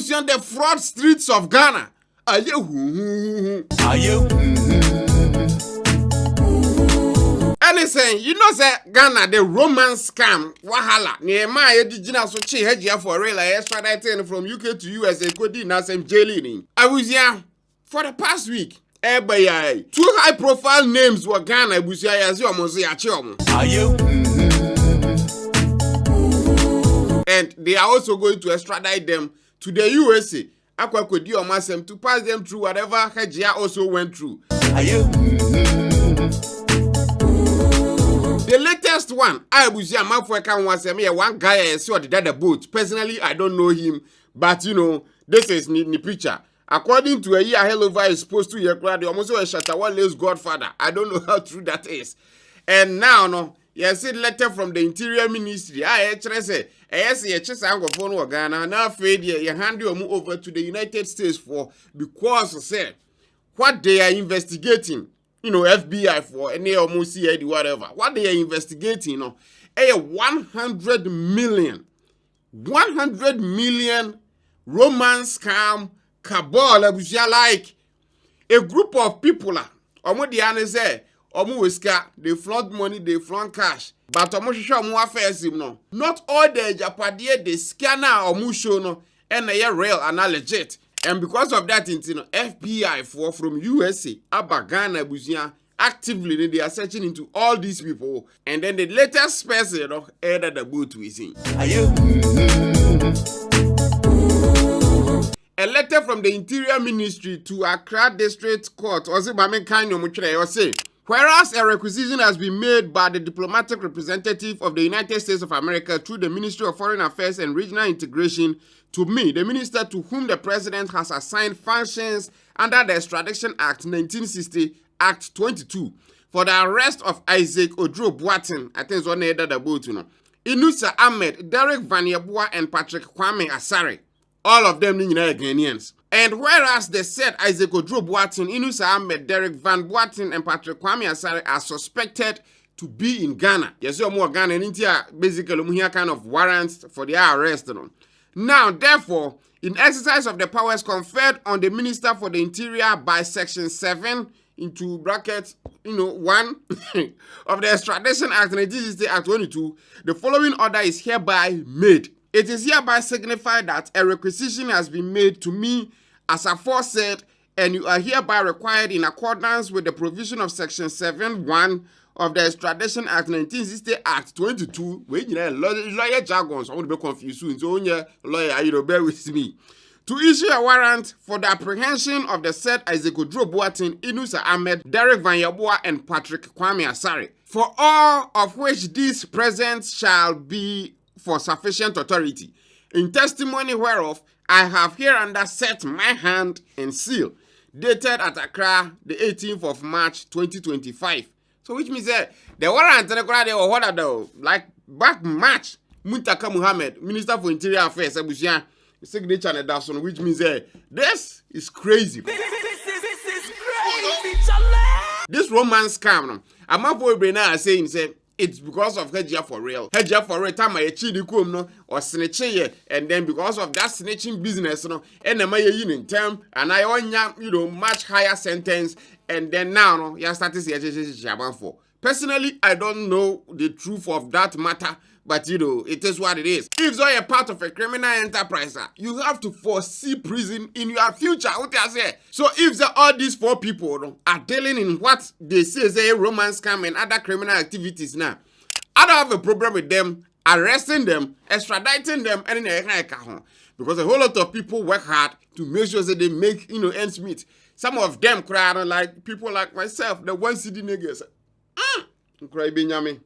ebusian the fraud streets of Ghana. Anything, you know, say Ghana, the romance scam, wahala. Nehemiah Digina so che hedgia for real, extraditing from UK to US, a good in as jailing. I was here for the past week. Two high-profile names were Ghana, Busia, as you almost and they are also going to extradite them to the USA. Akwakodi or Masem to pass them through whatever Hejia also went through. The latest one, I was here, one guy I saw the Dada boat. Personally, I don't know him, but you know, this is the picture. According to a year hell over is supposed to year grad, almost a Shatawale's godfather. I don't know how true that is. And now, no, you see letter from the Interior Ministry. I actually say, yes, you just phone Ghana. Now, Fred, you hand you move over to the United States for because say what they are investigating. You know, FBI for any almost CID, whatever. What they are investigating, you know, a 100 million romance scam cabal, like a group of people. Say, they flaunt money, they flaunt cash. But no. Not all the Japadia, the scanner or musho no, and they are real and are legit. And because of that, you know, FBI from USA, Ghana, Busia, actively they are searching into all these people. And then the latest person, you know, added the boot we see. A letter from the Interior Ministry to Accra District Court, or say, whereas a requisition has been made by the diplomatic representative of the United States of America through the Ministry of Foreign Affairs and Regional Integration to me, the minister to whom the president has assigned functions under the Extradition Act 1960, Act 22, for the arrest of Isaac Odro-Boatin, I think it's one head of the boat, you know, Inusa Ahmed, Derek Van Yeboah, and Patrick Kwame Asare. All of them Ghanaians. And whereas they said Isaac Odro-Boatin, Inusa Ahmed, Derek Van Boatin, and Patrick Kwame Asare are suspected to be in Ghana. Yes, you're more Ghana, and India basically kind of warrants for their arrest. You know. Now, therefore, in exercise of the powers conferred on the Minister for the Interior by Section 7 into brackets, 1 of the Extradition Act 1960 Act 22, the following order is hereby made. It is hereby signified that a requisition has been made to me as aforesaid, and you are hereby required in accordance with the provision of Section 7(1) of the Extradition Act 1960 Act 22. Wait, lawyer jargons, I want to be confused soon. So, lawyer, bear with me. To issue a warrant for the apprehension of the said Isaac Odro-Boatin, Inusa Ahmed, Derek Van Yeboah, and Patrick Kwame Asare, for all of which these presents shall be for sufficient authority, in testimony whereof I have hereunder set my hand and seal, dated at Accra, the 18th of March, 2025. So which means that the warrant like back March, Muntaka Muhammad, Minister for Interior Affairs, Abusia, signature and that's on, which means that this is crazy. This is crazy. This romance scam, I'm not boy Bryan saying it's because of Hejia for real. Hejia for real, time I cheat no or snitching, and then because of that snitching business, and the mayor in term, and I own much higher sentence, and then now you start to see for. Personally, I don't know the truth of that matter, but it is what it is. If you're a part of a criminal enterprise, you have to foresee prison in your future. What I say? So if all these 4 people are dealing in what they say is a romance scam and other criminal activities now, I don't have a problem with them arresting them, extraditing them, and because a whole lot of people work hard to make sure that they make ends meet. Some of them cry like people like myself, the 1 city niggas. Cry Benjamin.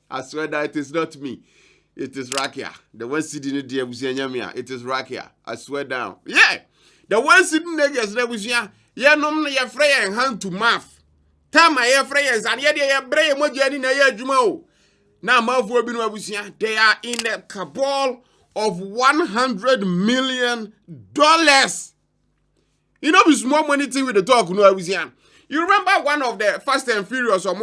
I swear that it is not me. It is Rakia. The 1 city in the Abusianyamia. It is Rakia. I swear down. Yeah. The 1 city niggas, the Abusia. Yeah, no, you're free and hand to mouth. Time my air friends and yet you're brave Mojani in a year Jumo. Now, mouth will be no Abusia. They are in a cabal of $100 million. It's more money thing with the talk, no Abusia. You remember one of the Fast and Furious or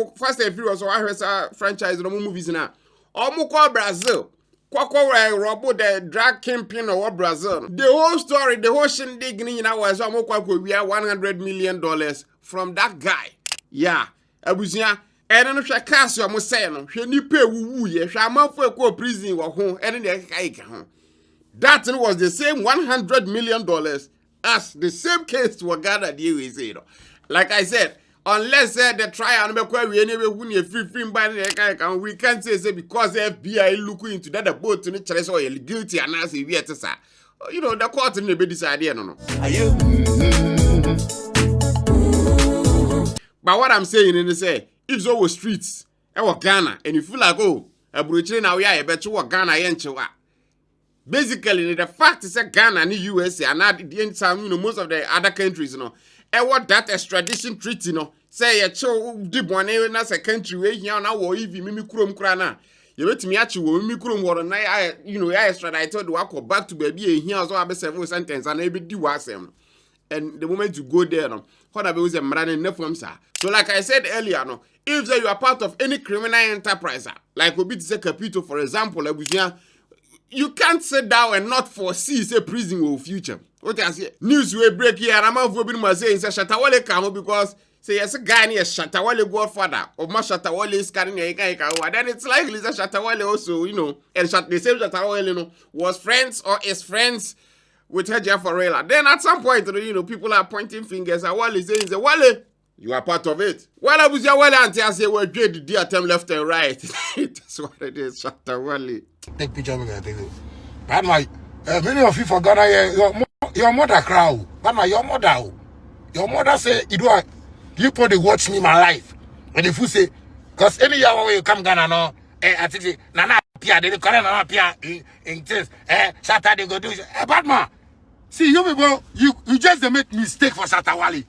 franchise no movies now. Or call Brazil. Robo the drag kingpin or Brazil. The whole story, the whole shindig was almost 100 million dollars from that guy. Yeah, Abuzia. And then she cast your museno. She ni pay woo ye. She amount for a prison or home. And then that was the same $100 million as the same case to Ghana deal with it. Like I said, unless the trial we anyway win a free by the we can't say because the FBI looking into that boat to the challenge or guilty and as we at sa. You know, the court in the bed idea, no. Are you? But what I'm saying is say if so was streets, Ghana, and you feel like a brochure now, yeah, I bet you what Ghana yenchewa. Basically, the fact is that Ghana and the USA and not the time, you know, most of the other countries, you know, and what that extradition treaty, you know, say a show deep one as a country where you now or even Mimikrum Krana. You let me actually Mimikrum or I, you know, I extradited to walk back to baby here also have a 7 sentence and maybe do was them. And the moment you go there, no, what about them running enough from sir? So, like I said earlier, no, if you are part of any criminal enterprise, like Obi say Capito, for example, you can't sit down and not foresee say prison or future. What I say? News will break here, and I'm not going to say Shatawale Kamo because say yes, a guy near Shatawale godfather or my Shatawale is carrying a guy. Then it's likely that Shatawale also, you know, and the same Shatawale, you know, was friends or is friends with Agyapong. Then at some point, you know, people are pointing fingers at Wale saying, Wale, you are part of it. Well, I was your Wale until I say, well, great, the attempt left and right. That's what it is, Shatawale. Take picture of me, I take it. But my, many of you for Ghana, your mother crowd. But my, your mother say, you probably watch me my life. And if you say, because any year when you come Ghana, no, I think, Nana, Pia, they call Nana Pia in this, Saturday go do, but man, see, you people, you just make mistake for Satawali.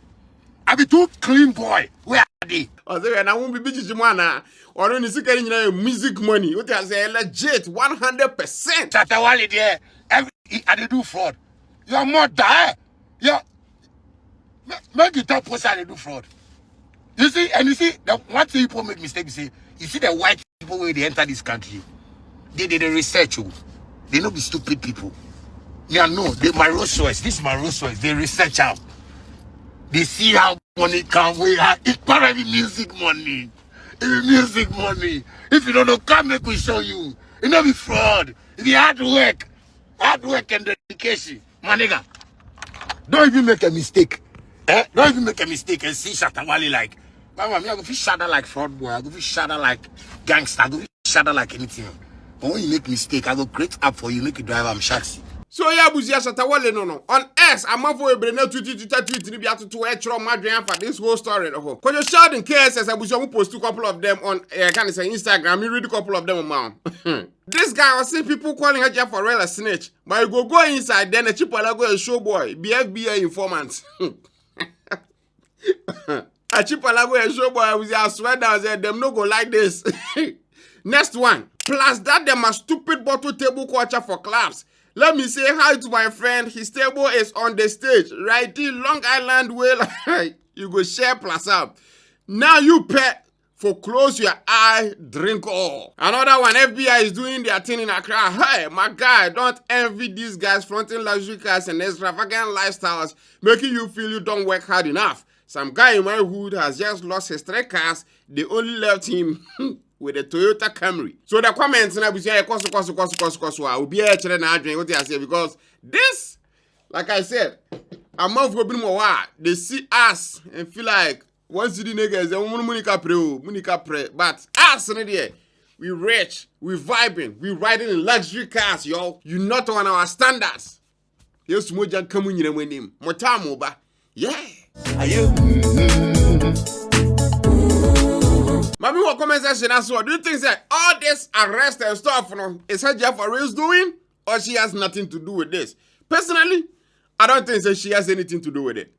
I be too clean boy. Where are they? Oh, so and I won't be bitching Jimana. Or only seeking music money. What I say legit 100%. Satawali there. They do fraud. Your mother, make it up post they do fraud. You see, and you see the one thing people make mistake. You see the white people when they enter this country, they did the research. They not be stupid people. Yeah, no, my Rolls Royce. This is my Rolls Royce. They research out. They see how money can we have. It's probably music money. It's music money. If you don't know, come make we show you. It not be fraud. It be hard work and dedication. My nigga, don't even make a mistake. Don't even make a mistake and see Shatawali like, Mama, me I go fish shadow like fraud boy. I go fish shadow like gangster. I go fish shadow like anything. But when you make mistake, I go create app for you, make you drive. I'm shaxi. So yeah, Buzia Shatawale no. On X, I'm not for a brain tweet to be able to extra Magraheb for this whole story. Because you shared in cases, I was post a couple of them on kind of say Instagram. You read a couple of them on. This guy was seeing people calling Agyapong a snitch. But you go inside, then a cheap go a show boy, be FBI informant. A cheap go a show boy, I swear down there, them no go like this. Next one. Plus that them a stupid bottle table culture for clubs. Let me say hi to my friend. His table is on the stage. Right in Long Island Way. You go share plus up. Now you pay for close your eye, drink all. Another one, FBI is doing their thing in Accra. Hey, my guy, don't envy these guys fronting luxury cars and extravagant lifestyles, making you feel you don't work hard enough. Some guy in my hood has just lost his 3 cars. They only left him with a Toyota Camry. So the comments and I will say, will be what I say, because this, like I said, I'm not going to be they see us and feel like once the niggas, Monica pray, but us we rich, we vibing, we riding in luxury cars, yo. You not on our standards. Yes, Moja coming in with him. Motamoba. Yeah. Are you? Mami, what comment section as well? Do you think that all this arrest and stuff, is Agyapong doing, or she has nothing to do with this? Personally, I don't think that she has anything to do with it.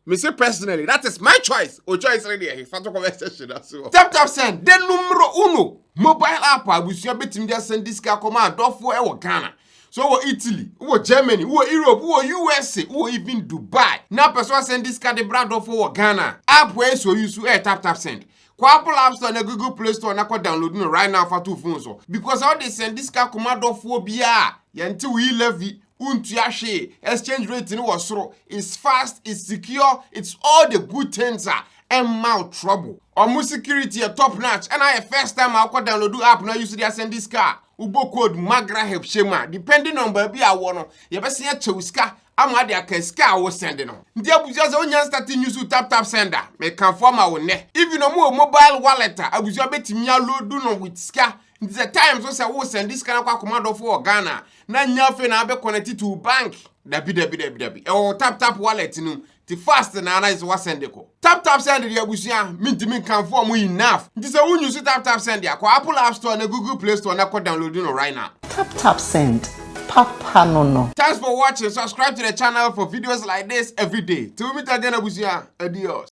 Me say personally, that is my choice. Or choice already. If I talk about session as well. Tap send. The numero 1 mobile app. I will just send this car command. Don't for Ghana. So Italy, Germany, Europe, USA, even Dubai. Now person send this card the brand of Ghana. App where so you tap send. Kwa Apple App Store na Google Play Store na kwa download no right now for two phones so. Because all they send this car commando phobia yanti we levy untua hwe exchange rate ni wasoro. It's fast, it's secure, it's all the good things and mouth trouble. Omu security a top notch and I first time I download the app now use the send this car. Ubo code Magraheb shema depending on baby I want you best see a chewska ama de akeska wo send no ndi abuja ze onya starting use tap sender me can form our ne even no mobile wallet abuja betimi load no with ska the time so say wo send this kind of command for Ghana na nyafe na be connect to bank dabi tap wallet no the fast na is what send ko tap send the abusia min can form enough ndi say wo use tap send ya kwa Apple App Store na Google Play Store na ko download no right now tap send Papa no. Thanks for watching. Subscribe to the channel for videos like this every day. Till we meet again, abusia. Adios.